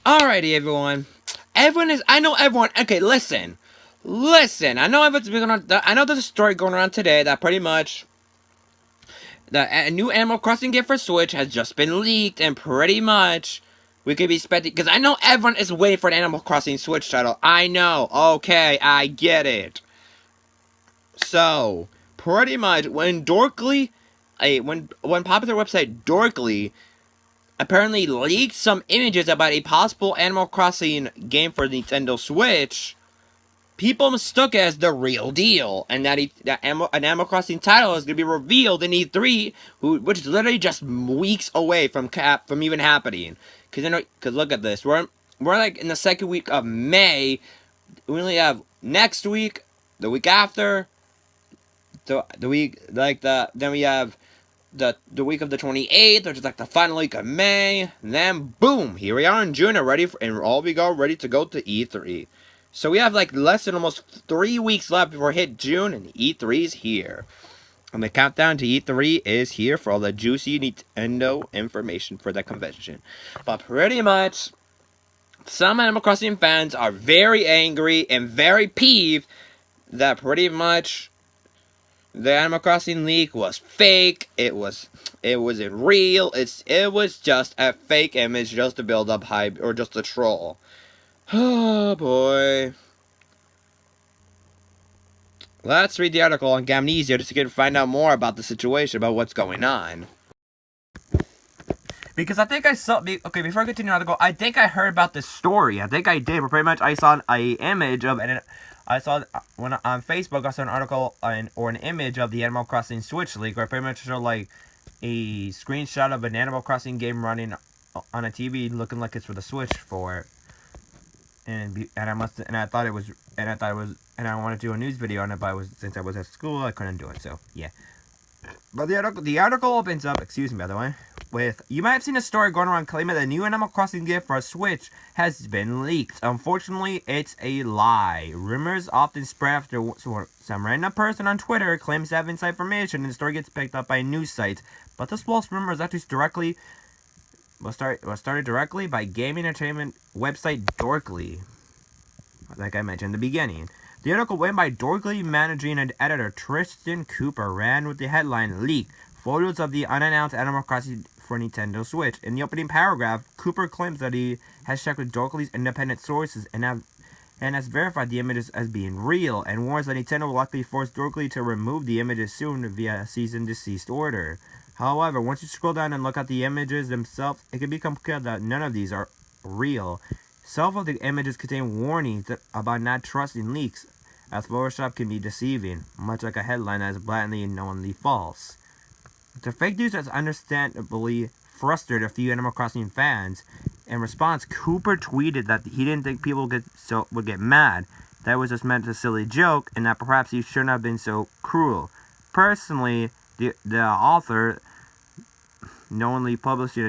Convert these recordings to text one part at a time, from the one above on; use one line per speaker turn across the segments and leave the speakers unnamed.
Alrighty, everyone. I know everyone. Okay, listen. I know everyone's been going on. I know there's a story going around today that pretty much a new Animal Crossing game for Switch has just been leaked, and pretty much we could be expecting. Because I know everyone is waiting for an Animal Crossing Switch title. I know. Okay, I get it. So, pretty much when Dorkly, when popular website Dorkly apparently leaked some images about a possible Animal Crossing game for Nintendo Switch, people mistook it as the real deal, and that an Animal Crossing title is going to be revealed in E3, which is literally just weeks away from even happening. Because look at this, we're like in the second week of May. We only have next week, the week after, the week then we have the week of the 28th, which is like the final week of May. And then boom, here we are in June, and all we go ready to go to E3. So we have like less than almost 3 weeks left before hit June, and E3's here. And the countdown to E3 is here for all the juicy Nintendo information for the convention. But pretty much, some Animal Crossing fans are very angry and very peeved that pretty much the Animal Crossing leak was fake. It wasn't real. It was just a fake image just to build up hype or just a troll. Oh boy. Let's read the article on Gamnesia just to find out more about the situation, about what's going on. Because I think I saw. Okay, before I continue the article, I think I heard about this story. I think I did, but pretty much I saw an image of, and I saw when on Facebook I saw an article or an image of the Animal Crossing Switch leak, where I pretty much showed like a screenshot of an Animal Crossing game running on a TV, looking like it's for the Switch for it. And I thought it was, and I wanted to do a news video on it, but since I was at school, I couldn't do it. So yeah. But the article opens up. Excuse me, by the way. With, you might have seen a story going around claiming that the new Animal Crossing gift for a Switch has been leaked. Unfortunately, it's a lie. Rumors often spread after some random person on Twitter claims to have inside information, and the story gets picked up by news sites. But this false rumor is actually was started directly by gaming entertainment website Dorkly, like I mentioned in the beginning. The article written by Dorkly managing and editor Tristan Cooper ran with the headline "Leak: Photos of the unannounced Animal Crossing for Nintendo Switch." In the opening paragraph, Cooper claims that he has checked with Dorkly's independent sources and has verified the images as being real, and warns that Nintendo will likely force Dorkly to remove the images soon via a cease and desist order. However, once you scroll down and look at the images themselves, it can become clear that none of these are real. Some of the images contain warnings about not trusting leaks, as Photoshop can be deceiving, much like a headline that is blatantly and knowingly false. The fake news has understandably frustrated a few Animal Crossing fans. In response, Cooper tweeted that he didn't think people would get mad, that it was just meant as a silly joke, and that perhaps he shouldn't have been so cruel. Personally, the author knowingly publishing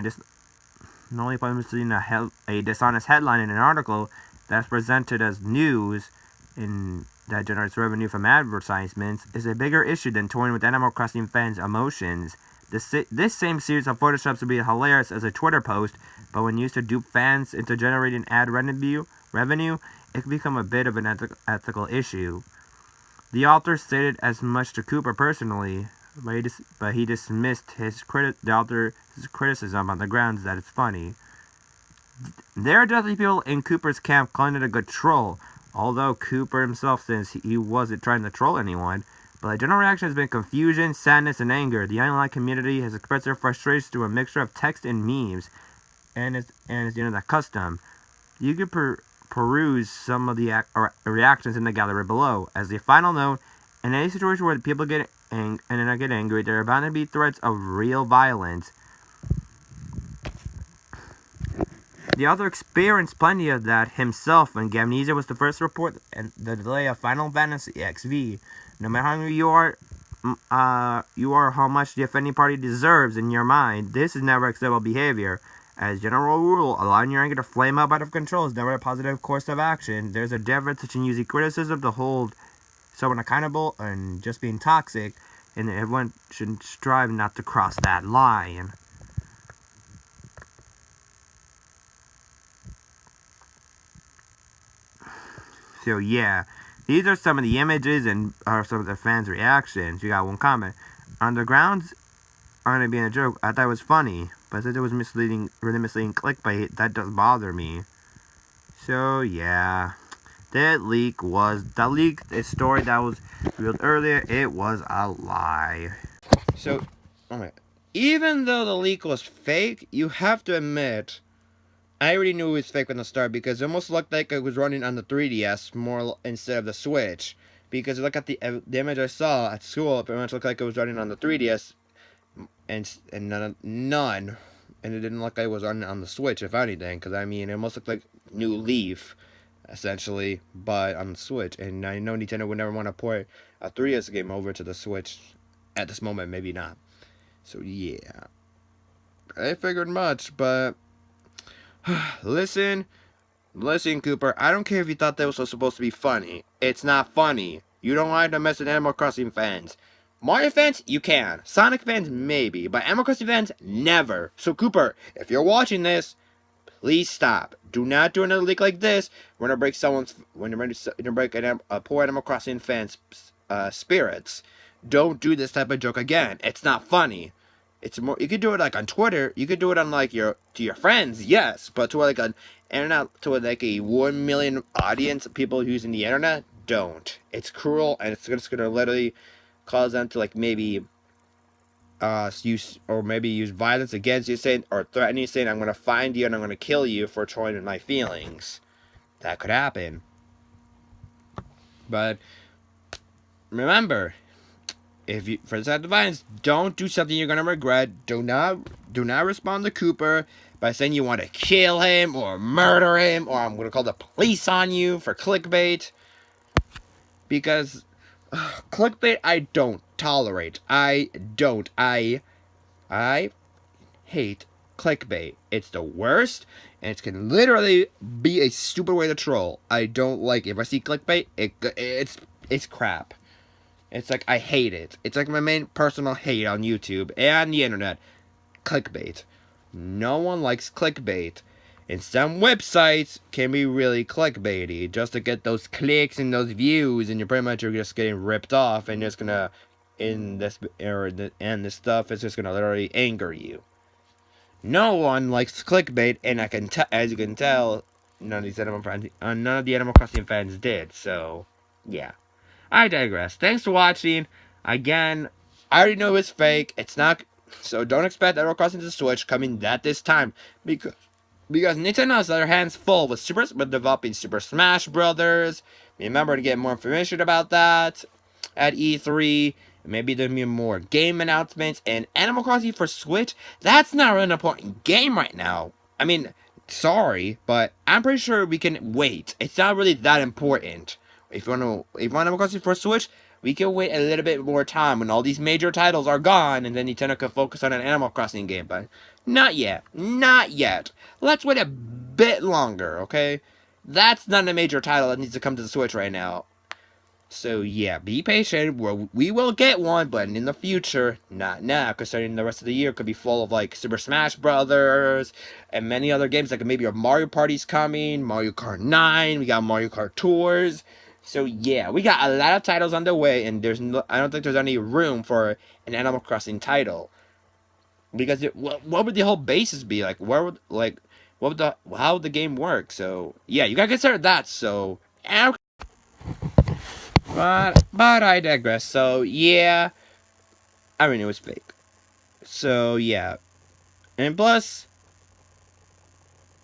a dishonest headline in an article that's presented as news and that generates revenue from advertisements is a bigger issue than toying with Animal Crossing fans' emotions. This same series of photoshops would be hilarious as a Twitter post, but when used to dupe fans into generating ad revenue, it can become a bit of an ethical issue. The author stated as much to Cooper personally, but he dismissed the author's criticism on the grounds that it's funny. There are definitely people in Cooper's camp calling it a good troll, although Cooper himself says he wasn't trying to troll anyone. But the general reaction has been confusion, sadness, and anger. The online community has expressed their frustration through a mixture of text and memes, and it's the custom. You could peruse some of the reactions in the gallery below. As the final note, in any situation where people get angry, there are bound to be threats of real violence. The author experienced plenty of that himself when Gamnesia was the first to report the delay of Final Fantasy XV. No matter how angry you are how much the offending party deserves in your mind, this is never acceptable behavior. As a general rule, allowing your anger to flame up out of control is never a positive course of action. There's a difference between using criticism to hold someone accountable and just being toxic, and everyone should strive not to cross that line. So yeah, these are some of the images and are some of the fans' reactions. You got one comment. On the grounds aren't it being a joke? I thought it was funny, but since it was misleading, really misleading clickbait, that does bother me. So yeah, that leak, a story that was revealed earlier, it was a lie. So, alright, even though the leak was fake, you have to admit, I already knew it was fake from the start because it almost looked like it was running on the 3DS more instead of the Switch. Because look at the image I saw at school, it pretty much looked like it was running on the 3DS, and none. And it didn't look like it was on the Switch, if anything, because I mean, it almost looked like New Leaf, essentially, but on the Switch. And I know Nintendo would never want to port a 3DS game over to the Switch at this moment, maybe not. So yeah, I figured much, but listen, Cooper, I don't care if you thought that was supposed to be funny. It's not funny. You don't like to mess with Animal Crossing fans. Mario fans, you can. Sonic fans, maybe. But Animal Crossing fans, never. So, Cooper, if you're watching this, please stop. Do not do another leak like this. We're gonna break a poor Animal Crossing fans' spirits. Don't do this type of joke again. It's not funny. It's more. You could do it like on Twitter. You could do it on like to your friends, yes. But to like an internet, to like a 1 million audience of people using the internet, don't. It's cruel, and it's just gonna literally cause them to like maybe use violence against you, saying or threaten you, saying I'm gonna find you and I'm gonna kill you for trolling my feelings. That could happen. But remember, if you for that violence, don't do something you're gonna regret. Do not respond to Cooper by saying you want to kill him or murder him or I'm gonna call the police on you for clickbait. Because clickbait I don't tolerate. I hate clickbait. It's the worst, and it can literally be a stupid way to troll. I don't like it. If I see clickbait, it's crap. It's like I hate it. It's like my main personal hate on YouTube and the internet. Clickbait. No one likes clickbait. And some websites can be really clickbaity just to get those clicks and those views, and you're just getting ripped off, and just gonna this stuff is just gonna literally anger you. No one likes clickbait, and as you can tell, none of the Animal Crossing fans did. So, yeah. I digress. Thanks for watching. Again, I already know it's fake. It's not. So don't expect Animal Crossing to Switch coming this time because Nintendo has their hands full with developing Super Smash Brothers. Remember to get more information about that at E3. Maybe there'll be more game announcements. And Animal Crossing for Switch, that's not an important game right now. I mean, sorry, but I'm pretty sure we can wait. It's not really that important. If you want Animal Crossing for Switch, we can wait a little bit more time when all these major titles are gone, and then Nintendo can focus on an Animal Crossing game. But not yet. Not yet. Let's wait a bit longer, okay? That's not a major title that needs to come to the Switch right now. So yeah, be patient. We will get one, but in the future, not now. Considering the rest of the year could be full of like Super Smash Brothers and many other games. Like maybe a Mario Party's coming, Mario Kart 9. We got Mario Kart Tours. So yeah, we got a lot of titles on the way, and I don't think there's any room for an Animal Crossing title. Because what would the whole basis be like? How would the game work? So yeah, you gotta consider that. So but I digress. So yeah, I already knew it was fake. So yeah, and plus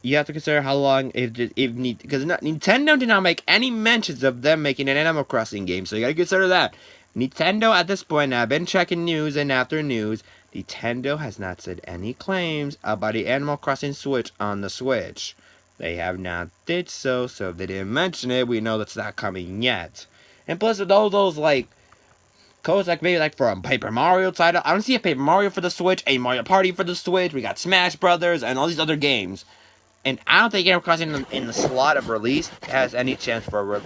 you have to consider how long because Nintendo did not make any mentions of them making an Animal Crossing game. So you gotta consider that. Nintendo at this point, I've been checking news and after news, Nintendo has not said any claims about the Animal Crossing Switch on the Switch. They have not did so if they didn't mention it, we know that's not coming yet. And plus with all those like codes like maybe like for a Paper Mario title, I don't see a Paper Mario for the Switch, a Mario Party for the Switch, we got Smash Brothers and all these other games. And I don't think Animal Crossing in the slot of release has any chance for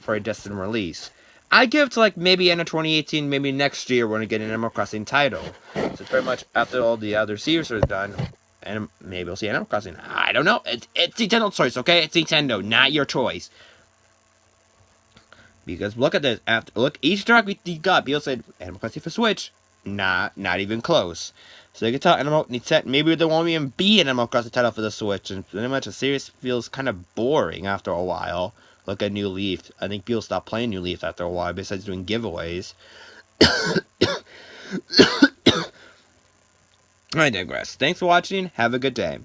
a distant release. I give it to like maybe end of 2018, maybe next year we're gonna get an Animal Crossing title. So it's very much after all the other series are done, and maybe we'll see Animal Crossing. I don't know. It's Nintendo's choice, okay? It's Nintendo, not your choice. Because look at this. Look, each track we got, people said Animal Crossing for Switch. Not even close. So you can tell Animal said maybe there won't even be an Animal Crossing title for the Switch, and pretty much the series feels kind of boring after a while. Look at New Leaf. I think people stop playing New Leaf after a while, besides doing giveaways. I digress. Thanks for watching. Have a good day.